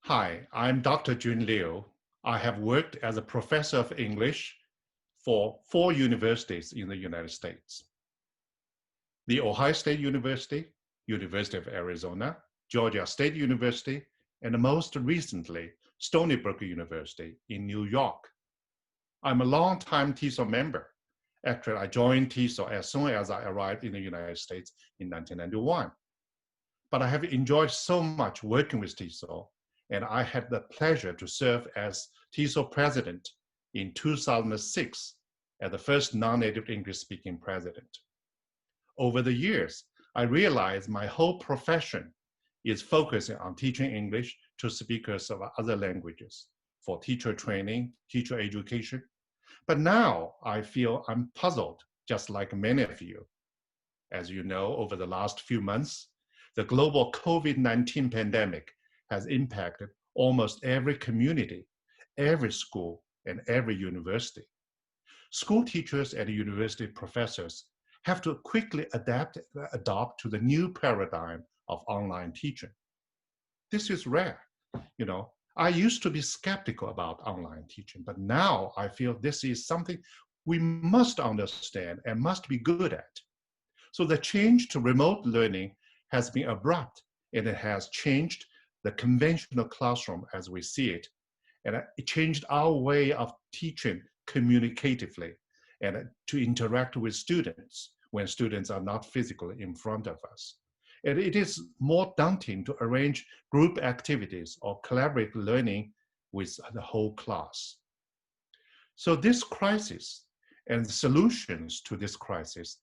Hi, I'm Dr. Jun Liu. I have worked as a professor of English for 4 universities in the United States. The Ohio State University, University of Arizona, Georgia State University, and most recently, Stony Brook University in New York. I'm a longtime TESOL member. Actually, I joined TESOL as soon as I arrived in the United States in 1991. But I have enjoyed so much working with TESOL, and I had the pleasure to serve as TESOL president in 2006 as the first non-native English-speaking president. Over the years, I realized my whole profession is focusing on teaching English to speakers of other languages for teacher training, teacher education. But now I feel I'm puzzled, just like many of you. As you know, over the last few months, the global COVID-19 pandemic has impacted almost every community, every school, and every university. School teachers and university professors have to quickly adopt to the new paradigm of online teaching. This is rare. I used to be skeptical about online teaching, but now I feel this is something we must understand and must be good at. So the change to remote learning has been abrupt, and it has changed the conventional classroom as we see it. And it changed our way of teaching communicatively and to interact with students when students are not physically in front of us. And it is more daunting to arrange group activities or collaborative learning with the whole class. So this crisis and the solutions to this crisis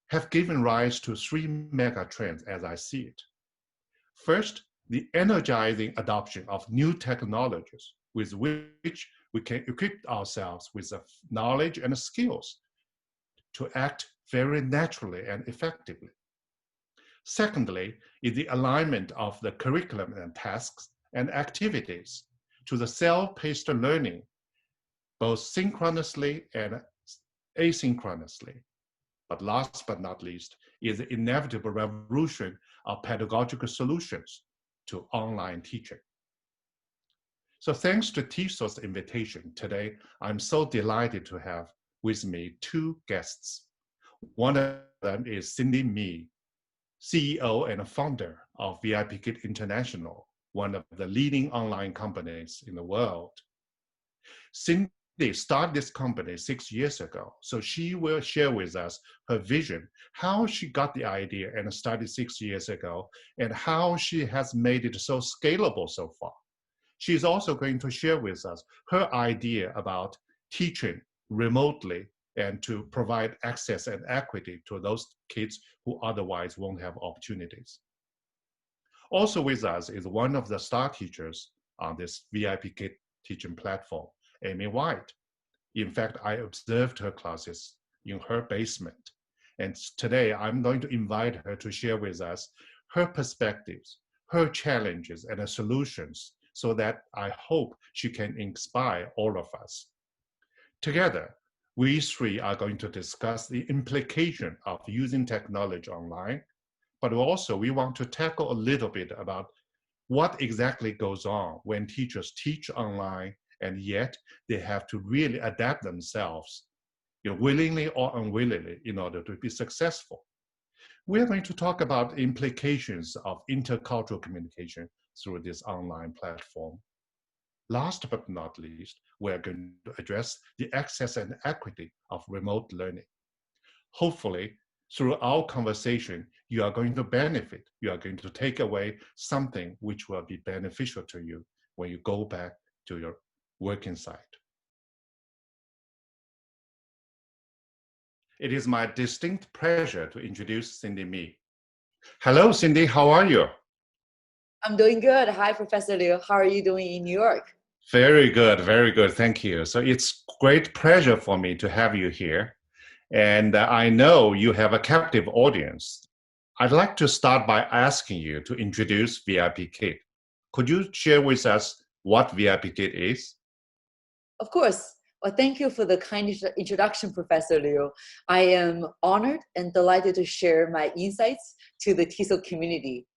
have given rise to 3 mega trends as I see it. First, the energizing adoption of new technologies with which we can equip ourselves with the knowledge and the skills to act very naturally and effectively. Secondly, is the alignment of the curriculum and tasks and activities to the self-paced learning, both synchronously and asynchronously. But last but not least is the inevitable revolution of pedagogical solutions to online teaching. So thanks to TESOL's invitation today, I'm so delighted to have with me 2 guests. One of them is Cindy Mi, CEO and founder of VIPKid International, one of the leading online companies in the world. Cindy started this company 6 years ago, so she will share with us her vision, how she got the idea and started 6 years ago, and how she has made it so scalable so far. She's also going to share with us her idea about teaching remotely and to provide access and equity to those kids who otherwise won't have opportunities. Also with us is one of the star teachers on this VIPKid teaching platform, Amy White. In fact, I observed her classes in her basement. And today I'm going to invite her to share with us her perspectives, her challenges and her solutions, so that I hope she can inspire all of us. Together, we 3 are going to discuss the implication of using technology online, but also we want to tackle a little bit about what exactly goes on when teachers teach online and yet they have to really adapt themselves, willingly or unwillingly, in order to be successful. We're going to talk about implications of intercultural communication through this online platform. Last but not least, we're going to address the access and equity of remote learning. Hopefully, through our conversation, you are going to benefit. You are going to take away something which will be beneficial to you when you go back to your working site. It is my distinct pleasure to introduce Cindy Mi. Hello, Cindy, how are you? I'm doing good. Hi, Professor Liu. How are you doing in New York? Very good, thank you. So it's great pleasure for me to have you here. And I know you have a captive audience. I'd like to start by asking you to introduce VIPKid. Could you share with us what VIPKid is? Of course. Well, thank you for the kind introduction, Professor Liu. I am honored and delighted to share my insights to the TESOL community.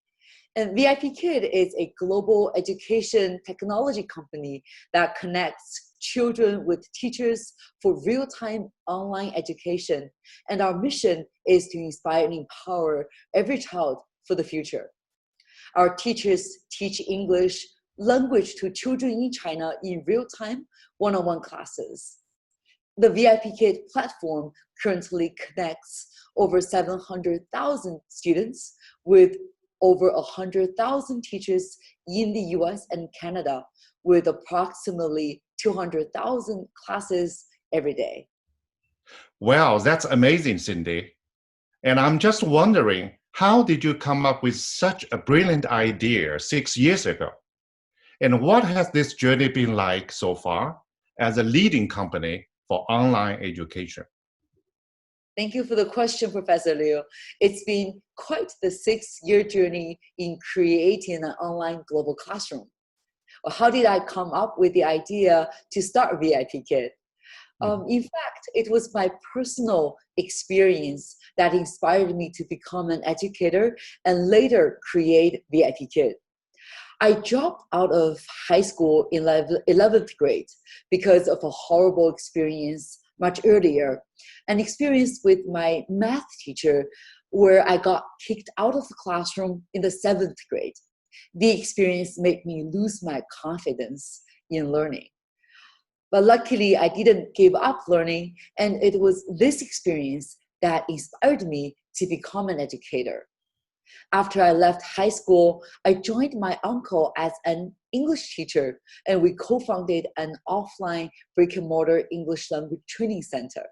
And VIPKid is a global education technology company that connects children with teachers for real-time online education. And our mission is to inspire and empower every child for the future. Our teachers teach English language to children in China in real-time, one-on-one classes. The VIPKid platform currently connects over 700,000 students with over 100,000 teachers in the US and Canada, with approximately 200,000 classes every day. Wow, that's amazing, Cindy. And I'm just wondering, how did you come up with such a brilliant idea 6 years ago? And what has this journey been like so far as a leading company for online education? Thank you for the question, Professor Liu. It's been quite the 6-year journey in creating an online global classroom. Well, how did I come up with the idea to start VIPKid? In fact, it was my personal experience that inspired me to become an educator and later create VIPKid. I dropped out of high school in 11th grade because of a horrible experience much earlier, an experience with my math teacher where I got kicked out of the classroom in the 7th grade. The experience made me lose my confidence in learning. But luckily, I didn't give up learning, and it was this experience that inspired me to become an educator. After I left high school, I joined my uncle as an English teacher, and we co-founded an offline brick-and-mortar English language training center.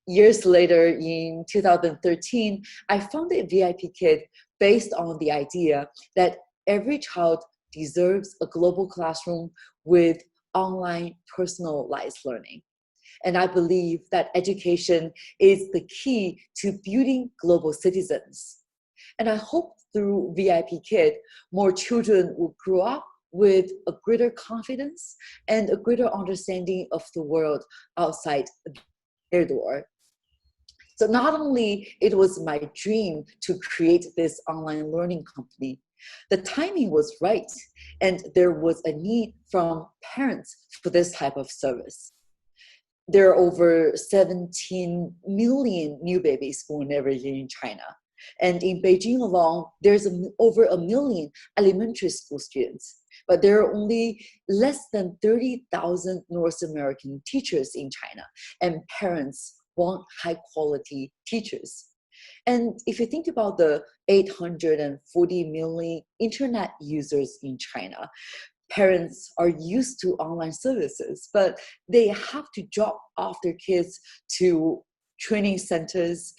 Years later, in 2013, I founded VIPKid based on the idea that every child deserves a global classroom with online personalized learning. And I believe that education is the key to building global citizens. And I hope through VIPKid, more children will grow up with a greater confidence and a greater understanding of the world outside their door. So not only it was my dream to create this online learning company, the timing was right, and there was a need from parents for this type of service. There are over 17 million new babies born every year in China. And in Beijing alone, there's over 1 million elementary school students. But there are only less than 30,000 North American teachers in China, and parents want high quality teachers. And if you think about the 840 million internet users in China, parents are used to online services, but they have to drop off their kids to training centers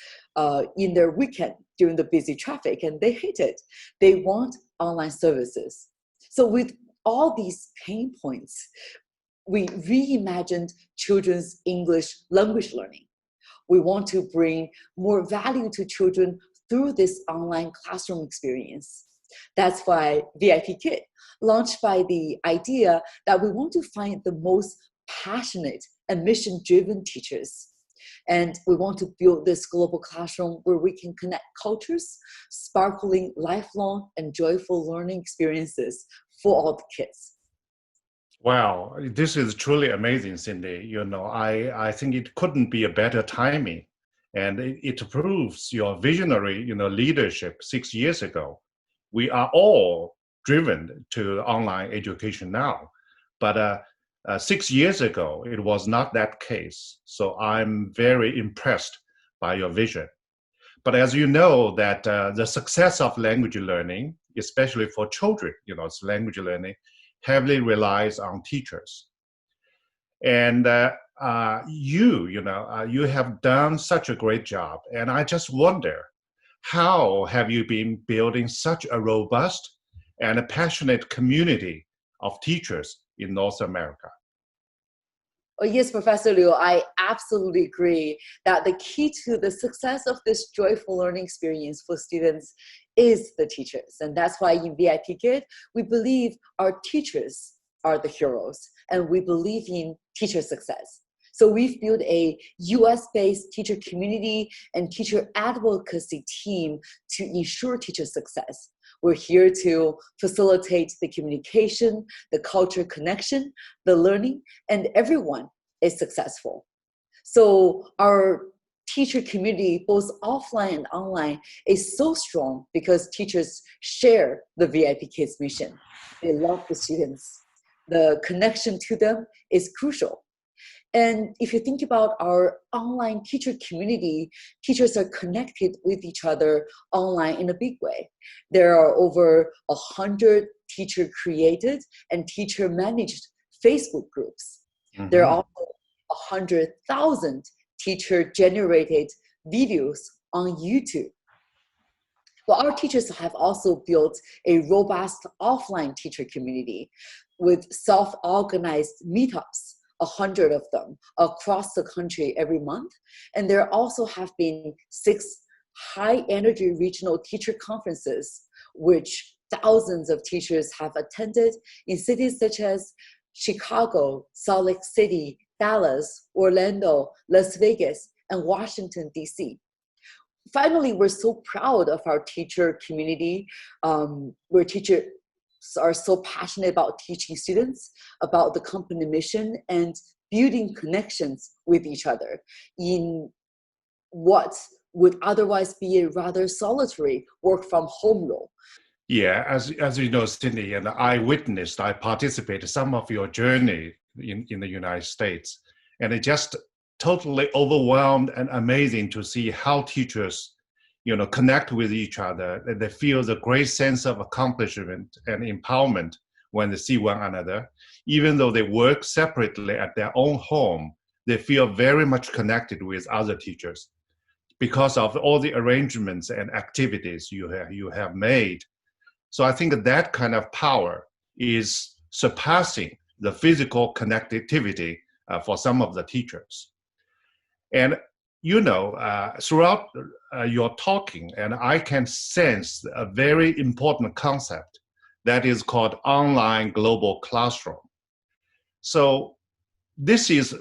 in their weekend during the busy traffic, and they hate it. They want online services. So with all these pain points, we reimagined children's English language learning. We want to bring more value to children through this online classroom experience. That's why VIPKid launched by the idea that we want to find the most passionate and mission-driven teachers. And we want to build this global classroom where we can connect cultures, sparkling lifelong and joyful learning experiences for all the kids. Wow, this is truly amazing, Cindy. You know, I think it couldn't be a better timing. And it proves your visionary, leadership 6 years ago. We are all driven to online education now. But 6 years ago, it was not that case. So I'm very impressed by your vision. But as you know, that the success of language learning, especially for children, it's language learning, heavily relies on teachers. And you have done such a great job. And I just wonder, how have you been building such a robust and a passionate community of teachers in North America? Oh, yes, Professor Liu, I absolutely agree that the key to the success of this joyful learning experience for students is the teachers. And that's why in VIPKid, we believe our teachers are the heroes, and we believe in teacher success. So we've built a US-based teacher community and teacher advocacy team to ensure teacher success. We're here to facilitate the communication, the culture connection, the learning, and everyone is successful. So our teacher community, both offline and online, is so strong because teachers share the VIPKid's mission. They love the students. The connection to them is crucial. And if you think about our online teacher community, teachers are connected with each other online in a big way. There are over 100 teacher-created and teacher-managed Facebook groups. Mm-hmm. There are also 100,000 teacher-generated videos on YouTube. But our teachers have also built a robust offline teacher community with self-organized meetups, 100 of them across the country every month. And there also have been 6 high-energy regional teacher conferences, which thousands of teachers have attended in cities such as Chicago, Salt Lake City, Dallas, Orlando, Las Vegas, and Washington, D.C. Finally, we're so proud of our teacher community, where teachers are so passionate about teaching students, about the company mission, and building connections with each other in what would otherwise be a rather solitary work-from-home role. Yeah, as you know, Cindy, and I participated some of your journey in the United States, and it just totally overwhelmed and amazing to see how teachers, connect with each other, and they feel the great sense of accomplishment and empowerment when they see one another. Even though they work separately at their own home, they feel very much connected with other teachers because of all the arrangements and activities you have made. So I think that kind of power is surpassing the physical connectivity for some of the teachers. And throughout your talking, and I can sense a very important concept that is called online global classroom. So this is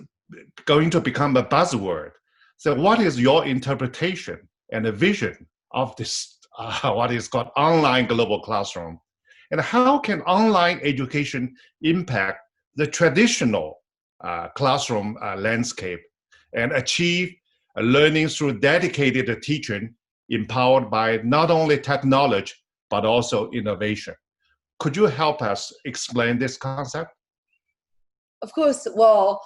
going to become a buzzword. So what is your interpretation and a vision of this, what is called online global classroom? And how can online education impact the traditional classroom landscape and achieve learning through dedicated teaching empowered by not only technology, but also innovation? Could you help us explain this concept? Of course. Well,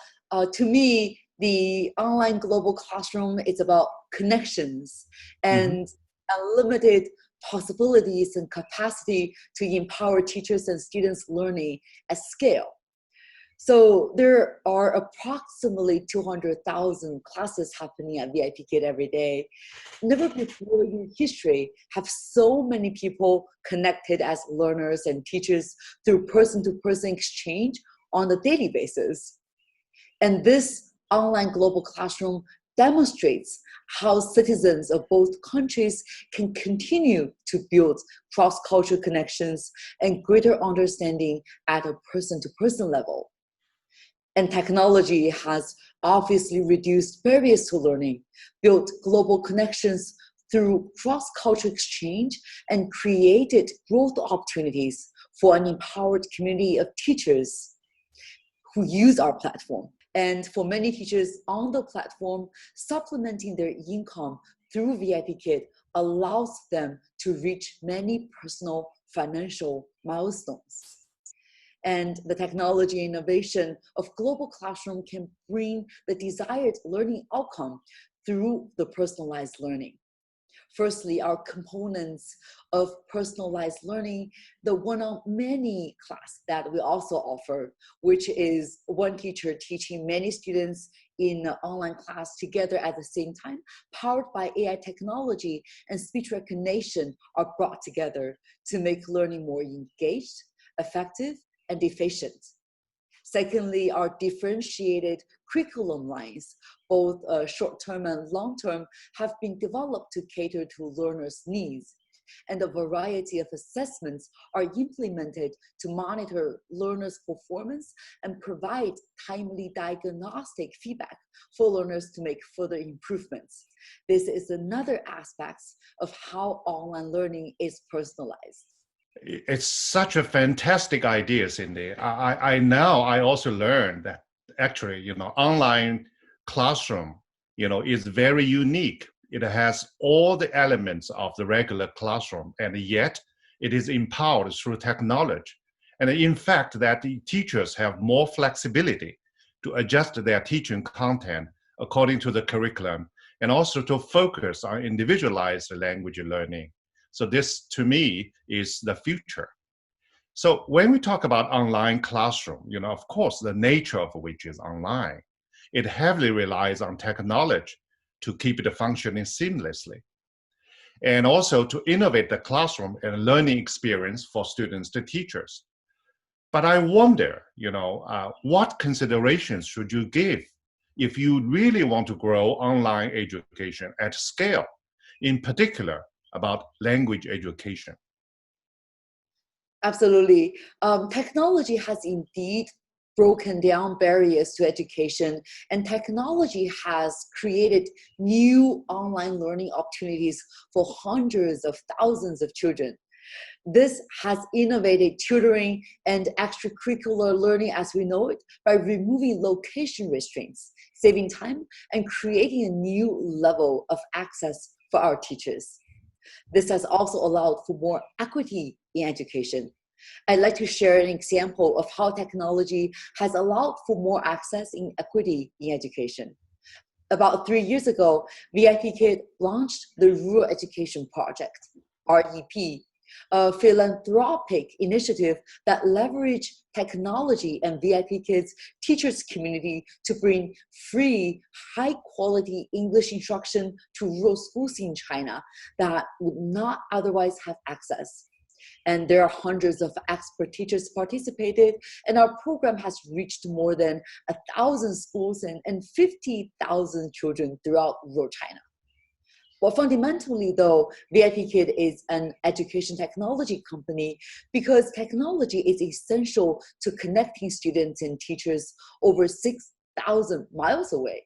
to me, the online global classroom is about connections and unlimited possibilities and capacity to empower teachers and students' learning at scale. So there are approximately 200,000 classes happening at VIPKid every day. Never before in history have so many people connected as learners and teachers through person-to-person exchange on a daily basis. And this online global classroom demonstrates how citizens of both countries can continue to build cross-cultural connections and greater understanding at a person-to-person level. And technology has obviously reduced barriers to learning, built global connections through cross-cultural exchange, and created growth opportunities for an empowered community of teachers who use our platform. And for many teachers on the platform, supplementing their income through VIPKid allows them to reach many personal financial milestones. And the technology innovation of global classroom can bring the desired learning outcome through the personalized learning. Firstly, our components of personalized learning, the one-on-many class that we also offer, which is one teacher teaching many students in an online class together at the same time, powered by AI technology and speech recognition, are brought together to make learning more engaged, effective, and efficient. Secondly, our differentiated curriculum lines, both short-term and long-term, have been developed to cater to learners' needs. and a variety of assessments are implemented to monitor learners' performance and provide timely diagnostic feedback for learners to make further improvements. This is another aspect of how online learning is personalized. It's such a fantastic idea, Cindy. I also learned that actually, online classroom, is very unique. It has all the elements of the regular classroom, and yet it is empowered through technology. And in fact, that the teachers have more flexibility to adjust their teaching content according to the curriculum, and also to focus on individualized language learning. So this, to me, is the future. So when we talk about online classroom, of course, the nature of which is online, it heavily relies on technology to keep it functioning seamlessly, and also to innovate the classroom and learning experience for students to teachers. But I wonder, what considerations should you give if you really want to grow online education at scale, in particular about language education? Absolutely. Technology has indeed broken down barriers to education, and technology has created new online learning opportunities for hundreds of thousands of children. This has innovated tutoring and extracurricular learning as we know it by removing location restraints, saving time, and creating a new level of access for our teachers. This has also allowed for more equity in education. I'd like to share an example of how technology has allowed for more access in equity in education. About 3 years ago, VIPKid launched the Rural Education Project, REP, a philanthropic initiative that leveraged technology and VIPKid's teachers community to bring free, high-quality English instruction to rural schools in China that would not otherwise have access. And there are hundreds of expert teachers participated, and our program has reached more than 1,000 schools and 50,000 children throughout rural China. Well, fundamentally, though, VIPKid is an education technology company because technology is essential to connecting students and teachers over 6,000 miles away.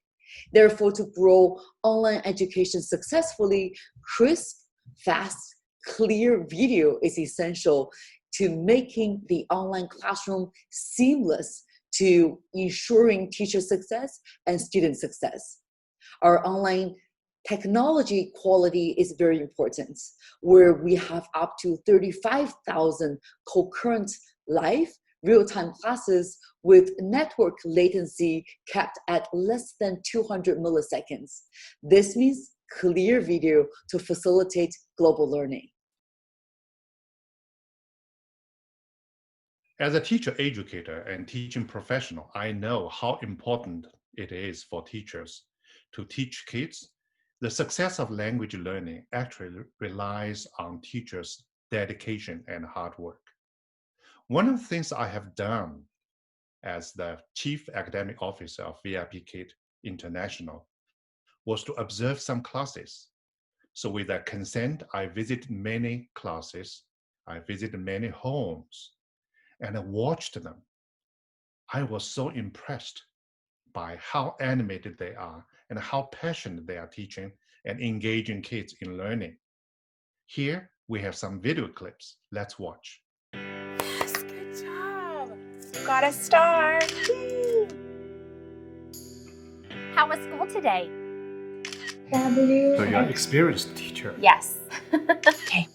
Therefore, to grow online education successfully, crisp, fast, clear video is essential to making the online classroom seamless to ensuring teacher success and student success. Our online technology quality is very important, where we have up to 35,000 concurrent live real-time classes with network latency kept at less than 200 milliseconds. This means clear video to facilitate global learning. As a teacher educator and teaching professional, I know how important it is for teachers to teach kids. The success of language learning actually relies on teachers' dedication and hard work. One of the things I have done as the Chief Academic Officer of VIPKid International was to observe some classes. So with their consent, I visited many classes, I visited many homes, and I watched them. I was so impressed by how animated they are and how passionate they are teaching and engaging kids in learning. Here we have some video clips. Let's watch. Yes, good job. Got a star. Yay. How was school today? So you're an experienced teacher. Yes. Okay.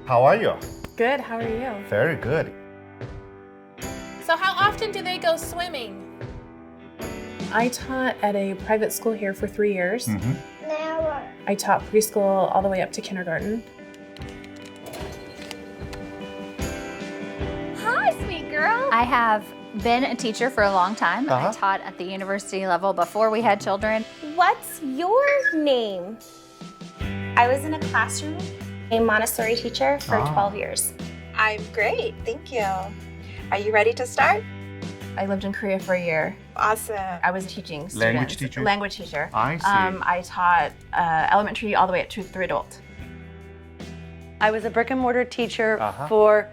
How are you? Good, how are you? Very good. So how often do they go swimming? I taught at a private school here for 3 years. Never. I taught preschool all the way up to kindergarten. Hi, sweet girl. I have been a teacher for a long time. I taught at the university level before we had children. What's your name? I was in a classroom, a Montessori teacher for 12 years. I'm great, thank you. Are you ready to start? I lived in Korea for a year. Awesome. I was teaching students. Language teacher? Language teacher. I see. I taught elementary all the way up to 3 adult. I was a brick and mortar teacher for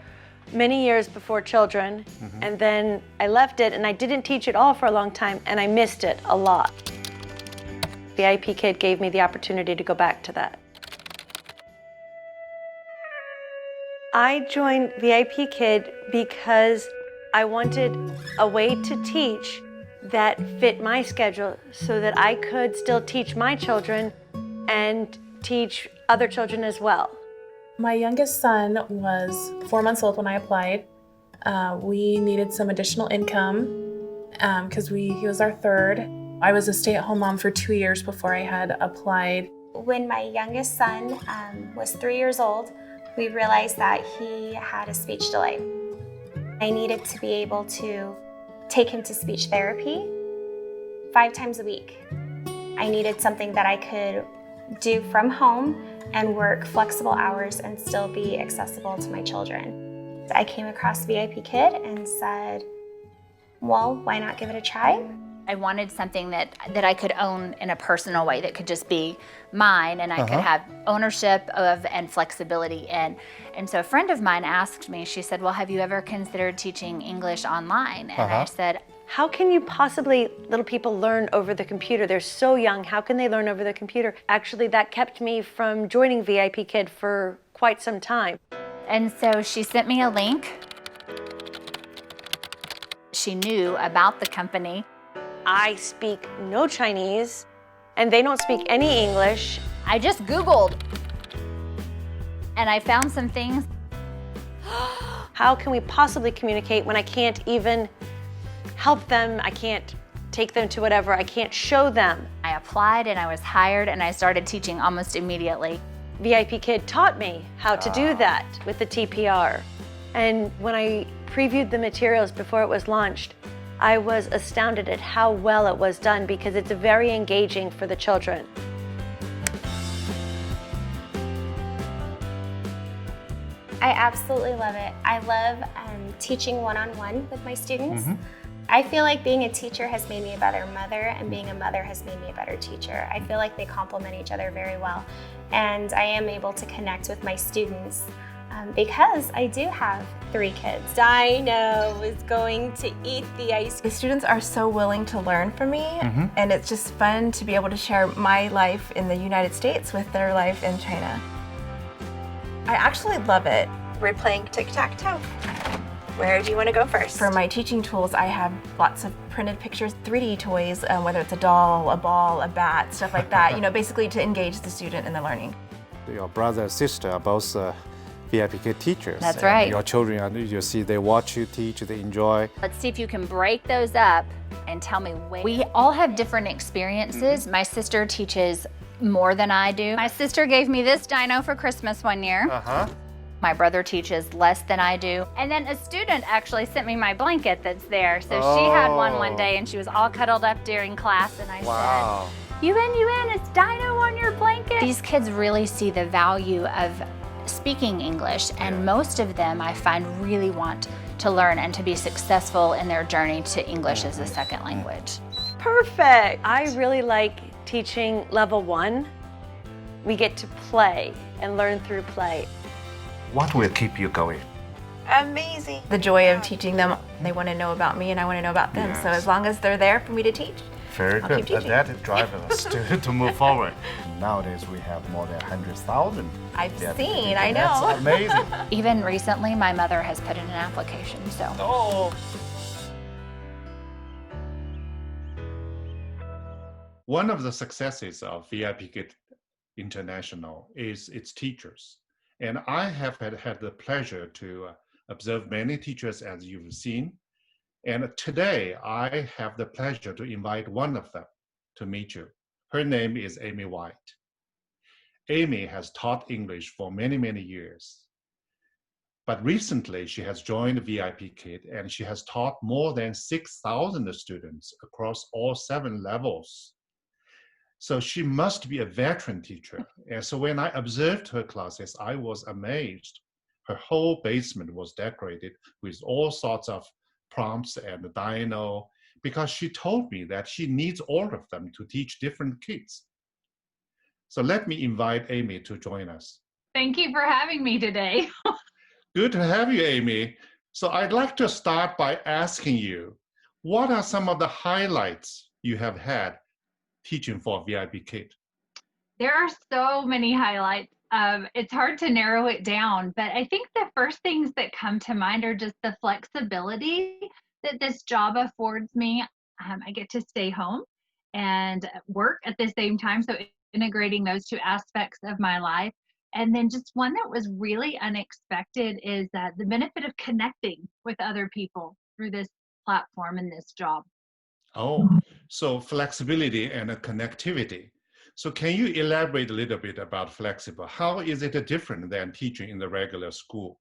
many years before children, and then I left it and I didn't teach at all for a long time, and I missed it a lot. VIPKid gave me the opportunity to go back to that. I joined VIPKid because I wanted a way to teach that fit my schedule so that I could still teach my children and teach other children as well. My youngest son was 4 months old when I applied. We needed some additional income because he was our third. I was a stay-at-home mom for 2 years before I had applied. When my youngest son was 3 years old, we realized that he had a speech delay. I needed to be able to take him to speech therapy 5 times a week. I needed something that I could do from home and work flexible hours and still be accessible to my children. I came across VIPKid and said, well, why not give it a try? I wanted something that I could own in a personal way, that could just be mine, and I could have ownership of and flexibility in. And so a friend of mine asked me, she said, well, have you ever considered teaching English online? And I said, how can you possibly, little people learn over the computer? They're so young, how can they learn over the computer? Actually, that kept me from joining VIPKid for quite some time. and so she sent me a link. She knew about the company. I speak no Chinese, and they don't speak any English. I just Googled, and I found some things. How can we possibly communicate when I can't even help them? I can't take them to whatever. I can't show them. I applied and I was hired, and I started teaching almost immediately. VIPKid taught me how to do that with the TPR. And when I previewed the materials before it was launched, I was astounded at how well it was done, because it's very engaging for the children. I absolutely love it. I love teaching one-on-one with my students. I feel like being a teacher has made me a better mother, and being a mother has made me a better teacher. I feel like they complement each other very well. And I am able to connect with my students because I do have 3 kids. Dino is going to eat the ice cream. The students are so willing to learn from me, and it's just fun to be able to share my life in the United States with their life in China. I actually love it. We're playing tic-tac-toe. Where do you want to go first? For my teaching tools, I have lots of printed pictures, 3D toys, whether it's a doll, a ball, a bat, stuff like that, you know, basically to engage the student in the learning. Your brother and sister are both VIPKid teachers. That's right. Your children, you see, they watch you teach, they enjoy. Let's see if you can break those up and tell me where. We all have different experiences. My sister teaches more than I do. My sister gave me this dino for Christmas one year. My brother teaches less than I do. And then a student actually sent me my blanket that's there. So she had one day, and she was all cuddled up during class, and I said, Yuan, it's dino on your blanket. These kids really see the value of speaking English, and most of them I find really want to learn and to be successful in their journey to English as a second language. Perfect. I really like teaching level 1. We get to play and learn through play. What will keep you going? Amazing. The joy of teaching them, they want to know about me and I want to know about them. So as long as they're there for me to teach, Very I'll good. keep teaching. That drives us to move forward. Nowadays, we have more than 100,000. I've VIPKid seen, I teachers. know. That's amazing. Even recently, my mother has put in an application, so. One of the successes of VIPKid International is its teachers. And I have had the pleasure to observe many teachers, as you've seen. And today, I have the pleasure to invite one of them to meet you. Her name is Amy White. Amy has taught English for many, many years. But recently, she has joined VIPKid, and she has taught more than 6,000 students across all 7 levels. So she must be a veteran teacher. And so when I observed her classes, I was amazed. Her whole basement was decorated with all sorts of prompts and the Dino, because she told me that she needs all of them to teach different kids. So let me invite Amy to join us. Thank you for having me today. Good to have you, Amy. So I'd like to start by asking you, what are some of the highlights you have had teaching for VIPKid? There are so many highlights. It's hard to narrow it down, but I think the first things that come to mind are just the flexibility that this job affords me. I get to stay home and work at the same time, so integrating those two aspects of my life. And then just one that was really unexpected is the benefit of connecting with other people through this platform and this job. Oh, so flexibility and connectivity. So can you elaborate a little bit about flexible? How is it different than teaching in the regular school?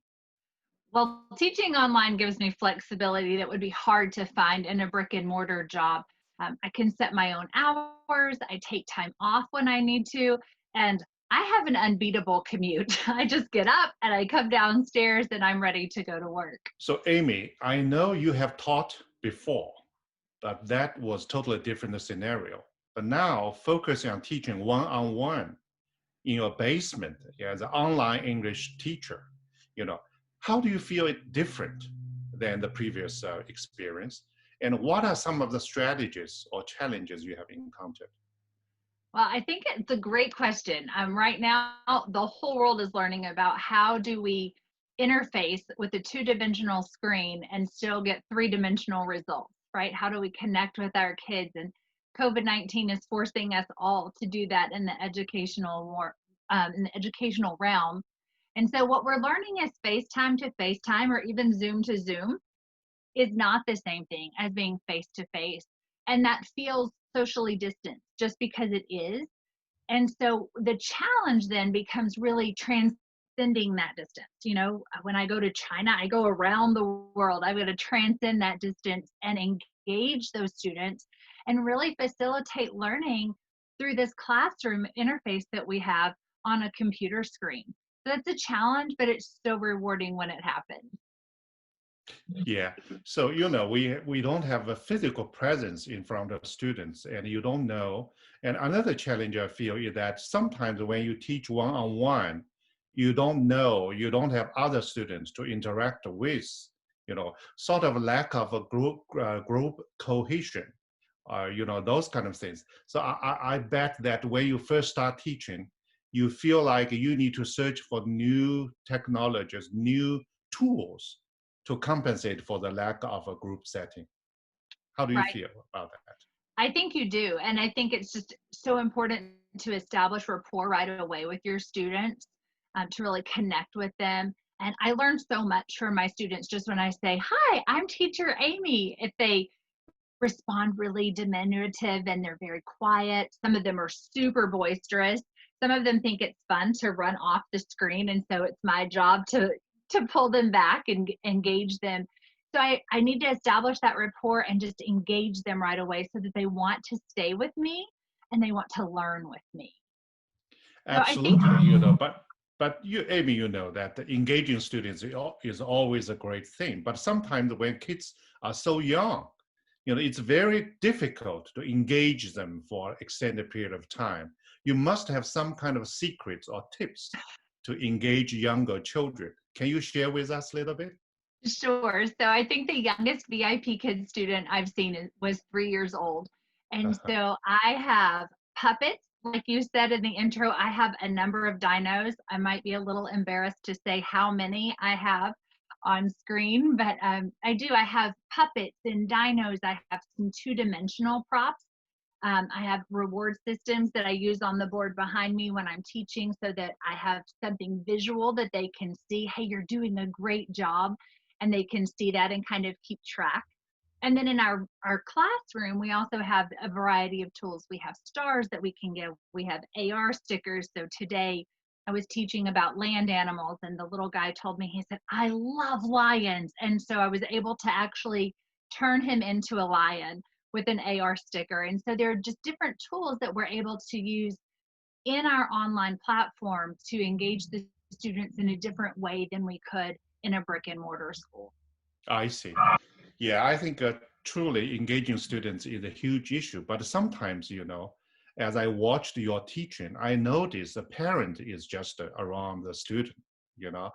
Well, teaching online gives me flexibility that would be hard to find in a brick and mortar job. I can set my own hours, I take time off when I need to, and I have an unbeatable commute. I just get up and I come downstairs and I'm ready to go to work. So Amy, I know you have taught before, but that was totally different scenario. But now focusing on teaching one-on-one in your basement as an online English teacher, how do you feel it different than the previous experience? And what are some of the strategies or challenges you have encountered? Well, I think it's a great question. Right now, the whole world is learning about how do we interface with a two-dimensional screen and still get three-dimensional results, right? How do we connect with our kids? And COVID-19 is forcing us all to do that in the educational realm. And so what we're learning is FaceTime to FaceTime or even Zoom to Zoom is not the same thing as being face-to-face. And that feels socially distant just because it is. And so the challenge then becomes really transcending that distance. When I go to China, I go around the world. I've got to transcend that distance and engage those students and really facilitate learning through this classroom interface that we have on a computer screen. So that's a challenge, but it's so rewarding when it happens. Yeah, so we don't have a physical presence in front of students, and you don't know. And another challenge I feel is that sometimes when you teach one-on-one, you don't have other students to interact with, sort of lack of a group cohesion, those kind of things. So I bet that when you first start teaching, you feel like you need to search for new technologies, new tools to compensate for the lack of a group setting. How do you feel about that? I think you do. And I think it's just so important to establish rapport right away with your students, to really connect with them. And I learned so much from my students just when I say, "Hi, I'm teacher Amy." If they respond really diminutive and they're very quiet, some of them are super boisterous. Some of them think it's fun to run off the screen. And so it's my job to pull them back and engage them. So I need to establish that rapport and just engage them right away so that they want to stay with me and they want to learn with me. Absolutely, but you, Amy, that engaging students is always a great thing. But sometimes when kids are so young, it's very difficult to engage them for extended period of time. You must have some kind of secrets or tips to engage younger children. Can you share with us a little bit? Sure. So I think the youngest VIPKid student I've seen was 3 years old. And so I have puppets. Like you said in the intro, I have a number of dinos. I might be a little embarrassed to say how many I have on screen, but I do. I have puppets and dinos. I have some two-dimensional props. I have reward systems that I use on the board behind me when I'm teaching so that I have something visual that they can see, hey, you're doing a great job, and they can see that and kind of keep track. And then in our classroom, we also have a variety of tools. We have stars that we can give. We have AR stickers. So today I was teaching about land animals, and the little guy told me, he said, "I love lions." And so I was able to actually turn him into a lion with an AR sticker. And so there are just different tools that we're able to use in our online platform to engage the students in a different way than we could in a brick and mortar school. I see. Yeah, I think truly engaging students is a huge issue, but sometimes, as I watched your teaching, I noticed the parent is just around the student, you know,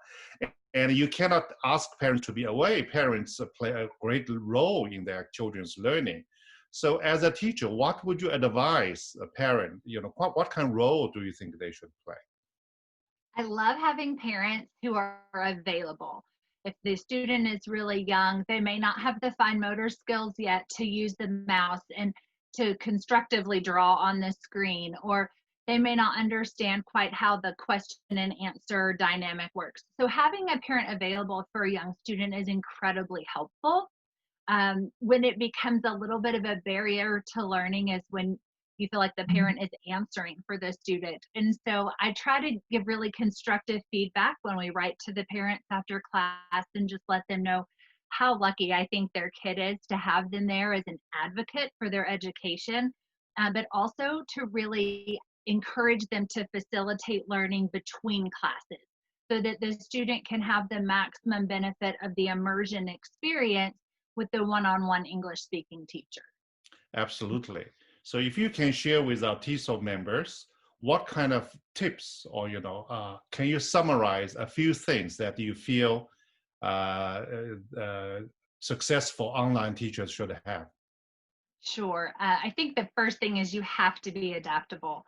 and you cannot ask parents to be away. Parents play a great role in their children's learning. So as a teacher, what would you advise a parent, what kind of role do you think they should play? I love having parents who are available. If the student is really young, they may not have the fine motor skills yet to use the mouse and to constructively draw on the screen, or they may not understand quite how the question and answer dynamic works. So having a parent available for a young student is incredibly helpful. When it becomes a little bit of a barrier to learning is when you feel like the parent is answering for the student. And so I try to give really constructive feedback when we write to the parents after class and just let them know how lucky I think their kid is to have them there as an advocate for their education, but also to really encourage them to facilitate learning between classes so that the student can have the maximum benefit of the immersion experience with the one-on-one English speaking teacher. Absolutely. So if you can share with our TESOL members, what kind of tips or, can you summarize a few things that you feel successful online teachers should have? Sure. I think the first thing is you have to be adaptable.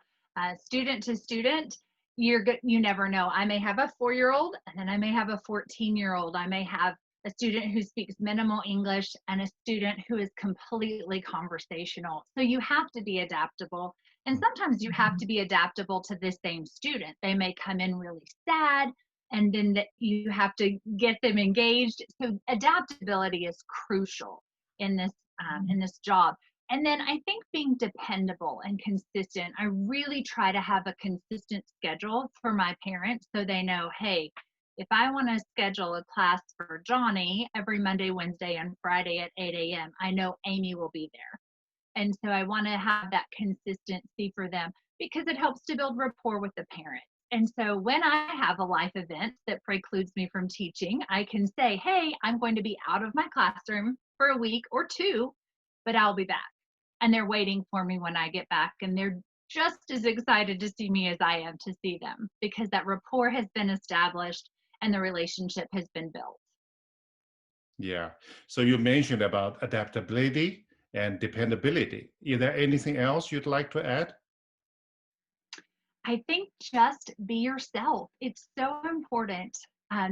Student to student, you never know. I may have a 4-year-old and then I may have a 14-year-old. I may have a student who speaks minimal English and a student who is completely conversational. So you have to be adaptable. And sometimes you have to be adaptable to the same student. They may come in really sad and then you have to get them engaged. So adaptability is crucial in this job. And then I think being dependable and consistent. I really try to have a consistent schedule for my parents so they know, hey, if I want to schedule a class for Johnny every Monday, Wednesday, and Friday at 8 a.m., I know Amy will be there. And so I want to have that consistency for them because it helps to build rapport with the parent. And so when I have a life event that precludes me from teaching, I can say, hey, I'm going to be out of my classroom for a week or two, but I'll be back. And they're waiting for me when I get back. And they're just as excited to see me as I am to see them because that rapport has been established and the relationship has been built. Yeah. So you mentioned about adaptability and dependability. Is there anything else you'd like to add? I think just be yourself. It's so important.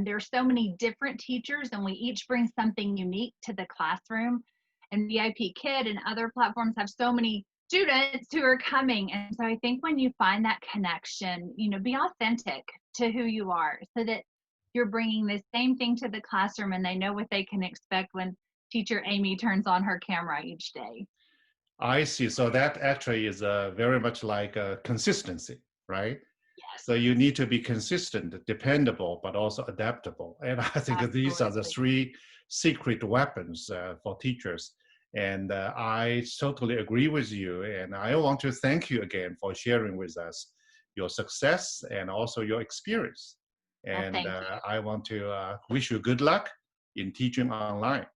There's so many different teachers and we each bring something unique to the classroom. And VIPKid and other platforms have so many students who are coming. And so I think when you find that connection, be authentic to who you are so that you're bringing the same thing to the classroom and they know what they can expect when teacher Amy turns on her camera each day. I see. So that actually is very much like consistency, right? Yes. So you need to be consistent, dependable, but also adaptable. And I think Absolutely. These are the 3 secret weapons for teachers. And I totally agree with you. And I want to thank you again for sharing with us your success and also your experience. And I want to wish you good luck in teaching online.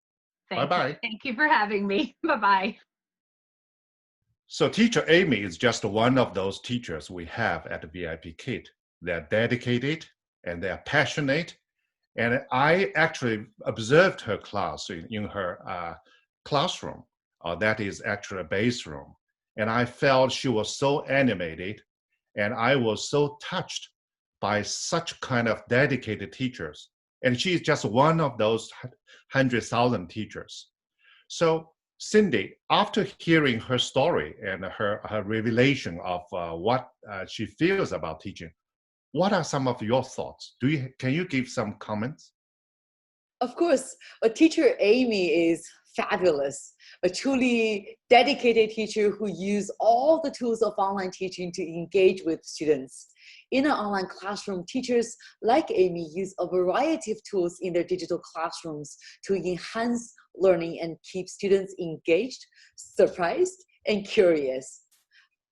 Bye-bye. Thank you for having me. Bye-bye. So teacher Amy is just one of those teachers we have at VIPKid. They're dedicated and they're passionate. And I actually observed her class in her classroom. That is actually a base room. And I felt she was so animated and I was so touched by such kind of dedicated teachers. And she is just one of those 100,000 teachers. So Cindy, after hearing her story and her revelation of what she feels about teaching, what are some of your thoughts? Can you give some comments? Of course, a teacher Amy is fabulous, a truly dedicated teacher who uses all the tools of online teaching to engage with students. In an online classroom, teachers like Amy use a variety of tools in their digital classrooms to enhance learning and keep students engaged, surprised, and curious.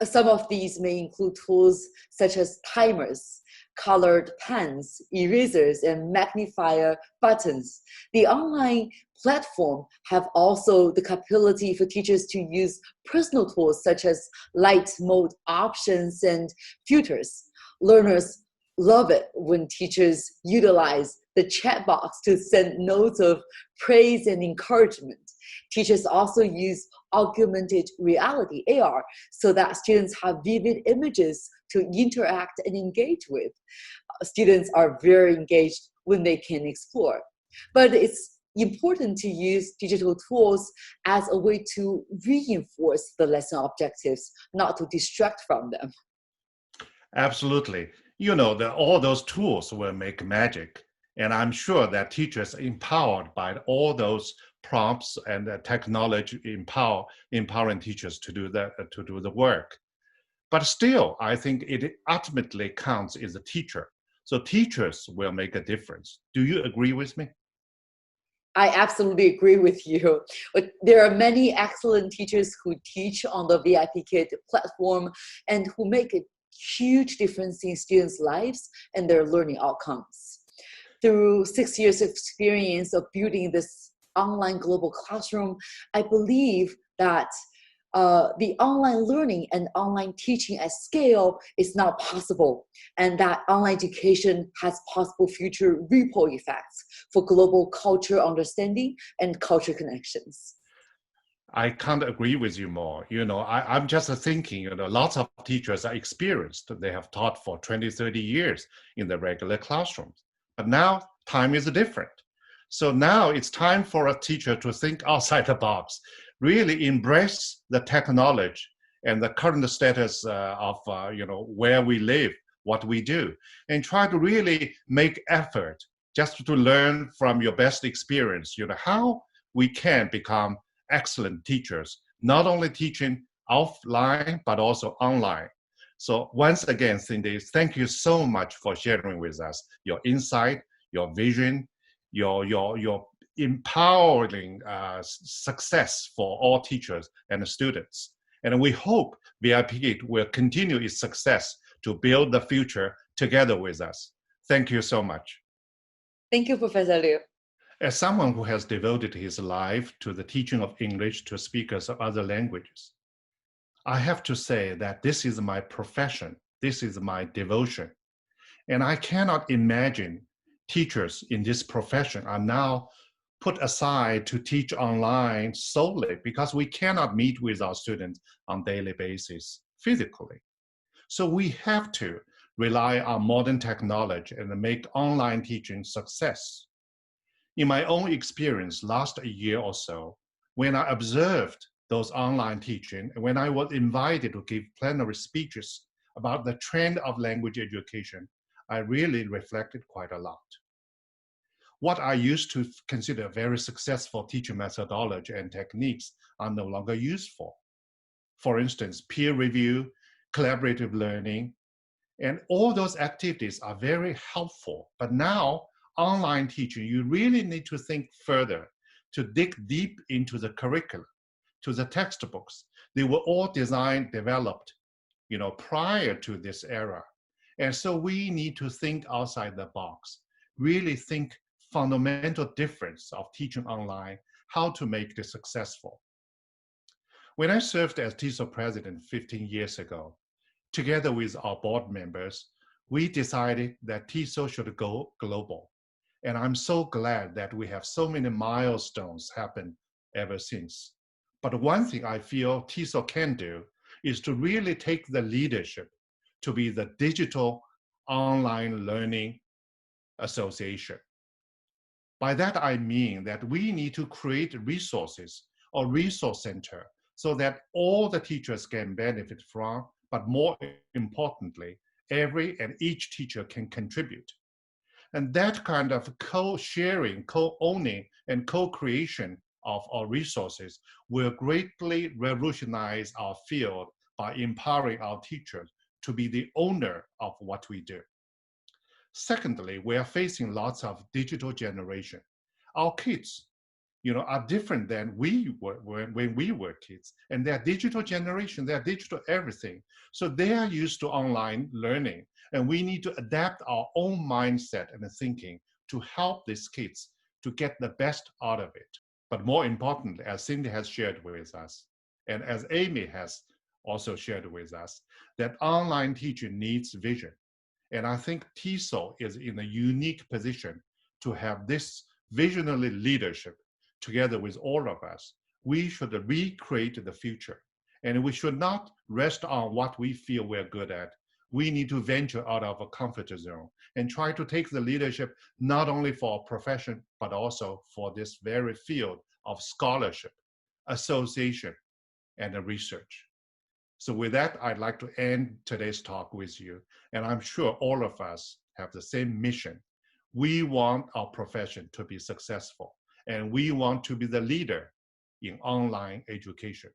Some of these may include tools such as timers, colored pens, erasers, and magnifier buttons. The online platform have also the capability for teachers to use personal tools such as light mode options and filters. Learners love it when teachers utilize the chat box to send notes of praise and encouragement. Teachers also use augmented reality, AR, so that students have vivid images to interact and engage with. Students are very engaged when they can explore. But it's important to use digital tools as a way to reinforce the lesson objectives, not to distract from them. Absolutely. You know, all those tools will make magic. And I'm sure that teachers empowered by all those prompts and technology empowering teachers to do the work. But still, I think it ultimately counts is the teacher. So teachers will make a difference. Do you agree with me? I absolutely agree with you. But there are many excellent teachers who teach on the VIPKid platform and who make a huge difference in students' lives and their learning outcomes. Through 6 years of experience of building this online global classroom, I believe that the online learning and online teaching at scale is now possible, and that online education has possible future ripple effects for global culture understanding and culture connections. I can't agree with you more. You know, I'm just thinking, you know, lots of teachers are experienced. They have taught for 20, 30 years in the regular classrooms. But now time is different. So now it's time for a teacher to think outside the box, really embrace the technology and the current status of where we live, what we do, and try to really make effort just to learn from your best experience, you know, how we can become excellent teachers, not only teaching offline, but also online. So once again, Cindy, thank you so much for sharing with us your insight, your vision, your empowering success for all teachers and students. And we hope VIPKid will continue its success to build the future together with us. Thank you so much. Thank you, Professor Liu. As someone who has devoted his life to the teaching of English to speakers of other languages, I have to say that this is my profession. This is my devotion. And I cannot imagine teachers in this profession are now put aside to teach online solely because we cannot meet with our students on daily basis physically. So we have to rely on modern technology and make online teaching success. In my own experience last year or so, when I observed those online teaching, and when I was invited to give plenary speeches about the trend of language education, I really reflected quite a lot. What I used to consider very successful teaching methodology and techniques are no longer useful. For instance, peer review, collaborative learning, and all those activities are very helpful. But now, online teaching, you really need to think further, to dig deep into the curriculum, to the textbooks. They were all designed, developed, you know, prior to this era. And so we need to think outside the box, really think fundamental difference of teaching online, how to make this successful. When I served as TESOL president 15 years ago, together with our board members, we decided that TESOL should go global. And I'm so glad that we have so many milestones happen ever since. But one thing I feel TESOL can do is to really take the leadership to be the digital online learning association. By that, I mean that we need to create resources or resource center so that all the teachers can benefit from, but more importantly, every and each teacher can contribute. And that kind of co-sharing, co-owning, and co-creation of our resources will greatly revolutionize our field by empowering our teachers to be the owner of what we do. Secondly, we are facing lots of digital generation. Our kids are different than we were when we were kids. And they're digital generation, they're digital everything. So they are used to online learning. And we need to adapt our own mindset and thinking to help these kids to get the best out of it. But more importantly, as Cindy has shared with us, and as Amy has also shared with us, that online teaching needs vision. And I think TESOL is in a unique position to have this visionary leadership together with all of us. We should recreate the future. And we should not rest on what we feel we're good at. We need to venture out of a comfort zone and try to take the leadership not only for our profession, but also for this very field of scholarship, association, and research. So with that, I'd like to end today's talk with you. And I'm sure all of us have the same mission. We want our profession to be successful, and we want to be the leader in online education.